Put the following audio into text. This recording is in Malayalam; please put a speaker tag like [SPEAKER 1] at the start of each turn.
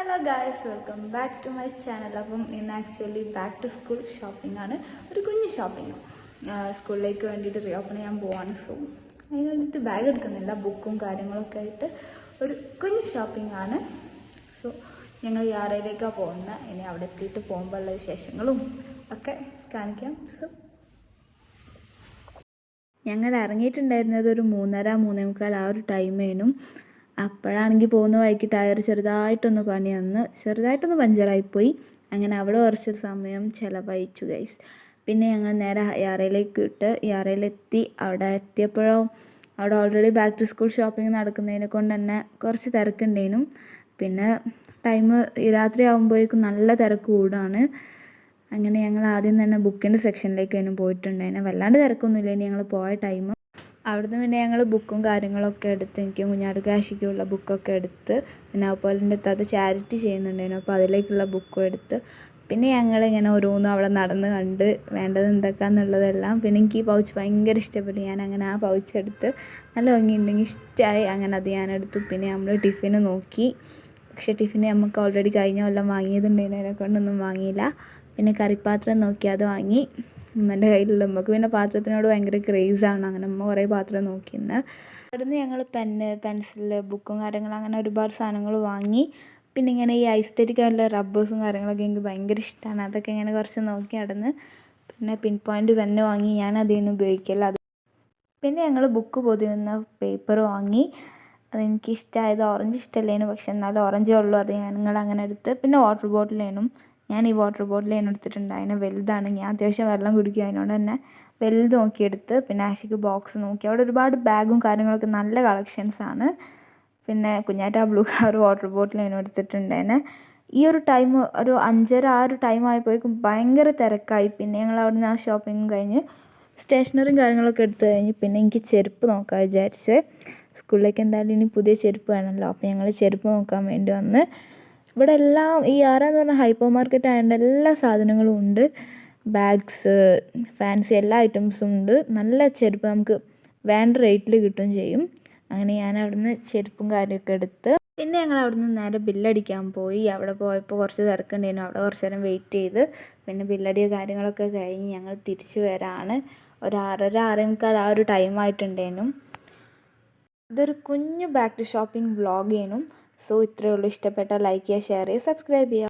[SPEAKER 1] Hello guys, welcome back to my channel. അപ്പം ഇന്ന് actually back to school shopping ആണ്. ഒരു കുഞ്ഞ് ഷോപ്പിംഗ്. സ്കൂളിലേക്ക് വേണ്ടിയിട്ട് റീഓപ്പൺ ചെയ്യാൻ പോവാണ്. സോ അതിന് വേണ്ടിയിട്ട് ബാഗ് എടുക്കുന്നില്ല, ബുക്കും കാര്യങ്ങളൊക്കെ ആയിട്ട് ഒരു കുഞ്ഞ് ഷോപ്പിംഗ് ആണ്. സോ ഞങ്ങൾ യാറയിലേക്കാണ് പോകുന്നത്. ഇനി അവിടെ എത്തിയിട്ട് പോകുമ്പോഴുള്ള വിശേഷങ്ങളും ഒക്കെ കാണിക്കാം. സോ ഞങ്ങൾ ഇറങ്ങിയിട്ടുണ്ടായിരുന്നത് ഒരു 3:30-3:45 ആ ഒരു ടൈമേനും. അപ്പോഴാണെങ്കിൽ പോകുന്ന വഴിക്ക് ടയർ ചെറുതായിട്ടൊന്ന് പഞ്ചറായിപ്പോയി. അങ്ങനെ അവിടെ കുറച്ച് സമയം ചിലവഴിച്ചു ഗൈസ്. പിന്നെ ഞങ്ങൾ നേരെ യാറയിലേക്ക് യാറയിലെത്തി. അവിടെ എത്തിയപ്പോഴോ അവിടെ already back to school shopping നടക്കുന്നതിനെ കൊണ്ട് തന്നെ കുറച്ച് തിരക്കുണ്ടേനും. പിന്നെ ടൈം രാത്രി ആകുമ്പോഴേക്കും നല്ല തിരക്ക് കൂടാണ്. അങ്ങനെ ഞങ്ങൾ ആദ്യം തന്നെ ബുക്കിൻ്റെ സെക്ഷനിലേക്കായിരുന്നു പോയിട്ടുണ്ടായിരുന്നു. വല്ലാണ്ട് തിരക്കൊന്നുമില്ല ഇനി ഞങ്ങൾ പോയ ടൈം. അവിടുന്ന് പിന്നെ ഞങ്ങൾ ബുക്കും കാര്യങ്ങളൊക്കെ എടുത്ത്, എനിക്ക് കുഞ്ഞാട് കാശിക്കുള്ള ബുക്കൊക്കെ എടുത്ത്, പിന്നെ അതുപോലെ എൻ്റെ അത് ചാരിറ്റി ചെയ്യുന്നുണ്ടായിരുന്നു. അപ്പോൾ അതിലേക്കുള്ള ബുക്കും എടുത്ത്, പിന്നെ ഞങ്ങളിങ്ങനെ ഓരോന്നും അവിടെ നടന്ന് കണ്ട് വേണ്ടത് എന്തൊക്കെയാണെന്നുള്ളതെല്ലാം. പിന്നെ എനിക്ക് ഈ പൗച്ച് ഭയങ്കര ഇഷ്ടപ്പെട്ടു. ഞാൻ അങ്ങനെ ആ പൗച്ച് എടുത്ത്, നല്ല ഭംഗിയുണ്ടെങ്കിൽ ഇഷ്ടമായി. അങ്ങനെ അത് ഞാനെടുത്തു. പിന്നെ നമ്മൾ ടിഫിന് നോക്കി, പക്ഷേ ടിഫിന് നമുക്ക് ഓൾറെഡി കഴിഞ്ഞ കൊല്ലം വാങ്ങിയതുണ്ടായിരുന്നു, അതിനെ കൊണ്ടൊന്നും വാങ്ങിയില്ല. പിന്നെ കറിപ്പാത്രം നോക്കി, അത് വാങ്ങി. ഉമ്മൻ്റെ കയ്യിലുള്ള ഉമ്മക്ക് പിന്നെ പാത്രത്തിനോട് ഭയങ്കര ക്രേസാണ്. അങ്ങനെ ഉമ്മ കുറേ പാത്രം നോക്കിയിരുന്നു. അവിടുന്ന് ഞങ്ങൾ പെൻസിൽ, ബുക്കും കാര്യങ്ങളും അങ്ങനെ ഒരുപാട് സാധനങ്ങൾ വാങ്ങി. പിന്നെ ഇങ്ങനെ ഈ ഐസ്തെറ്റിക്കായിട്ടുള്ള റബ്ബേഴ്സും കാര്യങ്ങളൊക്കെ എനിക്ക് ഭയങ്കര ഇഷ്ടമാണ്. അതൊക്കെ ഇങ്ങനെ കുറച്ച് നോക്കി നടന്ന്. പിന്നെ പിൻ പോയിൻ്റ് പെന്ന് വാങ്ങി, ഞാൻ അതിന് ഉപയോഗിക്കില്ല. പിന്നെ ഞങ്ങൾ ബുക്ക് പൊതിയുന്ന പേപ്പർ വാങ്ങി. അതെനിക്കിഷ്ടമായത് ഓറഞ്ച് ഇഷ്ടമല്ലേനു, പക്ഷെ എന്നാലും ഓറഞ്ചേ ഉള്ളൂ, അത് ഞങ്ങൾ അങ്ങനെ എടുത്ത്. പിന്നെ വാട്ടർ ബോട്ടിലേനും, ഞാൻ ഈ വാട്ടർ ബോട്ടിലേനും എടുത്തിട്ടുണ്ട്. അതിന് വലുതാണ്, ഞാൻ അത്യാവശ്യം വെള്ളം കുടിക്കും, അതിനോട് തന്നെ വലുത് നോക്കിയെടുത്ത്. പിന്നെ ആഷിക്ക് ബോക്സ് നോക്കി. അവിടെ ഒരുപാട് ബാഗും കാര്യങ്ങളൊക്കെ നല്ല കളക്ഷൻസാണ്. പിന്നെ കുഞ്ഞാറ്റ ബ്ലൂ കളർ വാട്ടർ ബോട്ടിലേനും എടുത്തിട്ടുണ്ടേനെ. ഈ ഒരു ടൈം ഒരു 5:30 ആ ഒരു ടൈം ആയപ്പോഴേക്കും ഭയങ്കര തിരക്കായി. പിന്നെ ഞങ്ങൾ അവിടെ നിന്ന് ആ ഷോപ്പിങ്ങും കഴിഞ്ഞ് സ്റ്റേഷനറിയും കാര്യങ്ങളൊക്കെ എടുത്തു കഴിഞ്ഞ് പിന്നെ എനിക്ക് ചെരുപ്പ് നോക്കാൻ വിചാരിച്ച്. സ്കൂളിലേക്ക് എന്തായാലും ഇനി പുതിയ ചെരുപ്പ് വേണമല്ലോ. അപ്പോൾ ഞങ്ങൾ ചെരുപ്പ് നോക്കാൻ വേണ്ടി വന്ന്. ഇവിടെ എല്ലാം ഈ ആറാന്ന് പറഞ്ഞാൽ ഹൈപ്പർ മാർക്കറ്റ് ആയതുകൊണ്ട് എല്ലാ സാധനങ്ങളും ഉണ്ട്. ബാഗ്സ്, ഫാൻസി എല്ലാ ഐറ്റംസും ഉണ്ട്. നല്ല ചെരുപ്പ് നമുക്ക് വേണ്ട റേറ്റിൽ കിട്ടുകയും ചെയ്യും. അങ്ങനെ ഞാൻ അവിടുന്ന് ചെരുപ്പും കാര്യമൊക്കെ എടുത്ത് പിന്നെ ഞങ്ങൾ അവിടുന്ന് നേരെ ബില്ലടിക്കാൻ പോയി. അവിടെ പോയപ്പോൾ കുറച്ച് തിരക്കുണ്ടായിരുന്നു. അവിടെ കുറച്ച് നേരം വെയിറ്റ് ചെയ്ത് പിന്നെ ബില്ലടിയോ കാര്യങ്ങളൊക്കെ കഴിഞ്ഞ് ഞങ്ങൾ തിരിച്ചു വരാണ്. ഒരു 6:30-6:45 ആ ഒരു ടൈമായിട്ടുണ്ടേനും. ഇതൊരു കുഞ്ഞു ബാക്ക് ടു ഷോപ്പിംഗ് വ്ളോഗ് ചെയ്യണം. സോ ഇത്രയേ ഉള്ളൂ. ഇഷ്ടപ്പെട്ടാൽ ലൈക്ക് ചെയ്യുക, ഷെയർ ചെയ്യുക, സബ്സ്ക്രൈബ് ചെയ്യുക.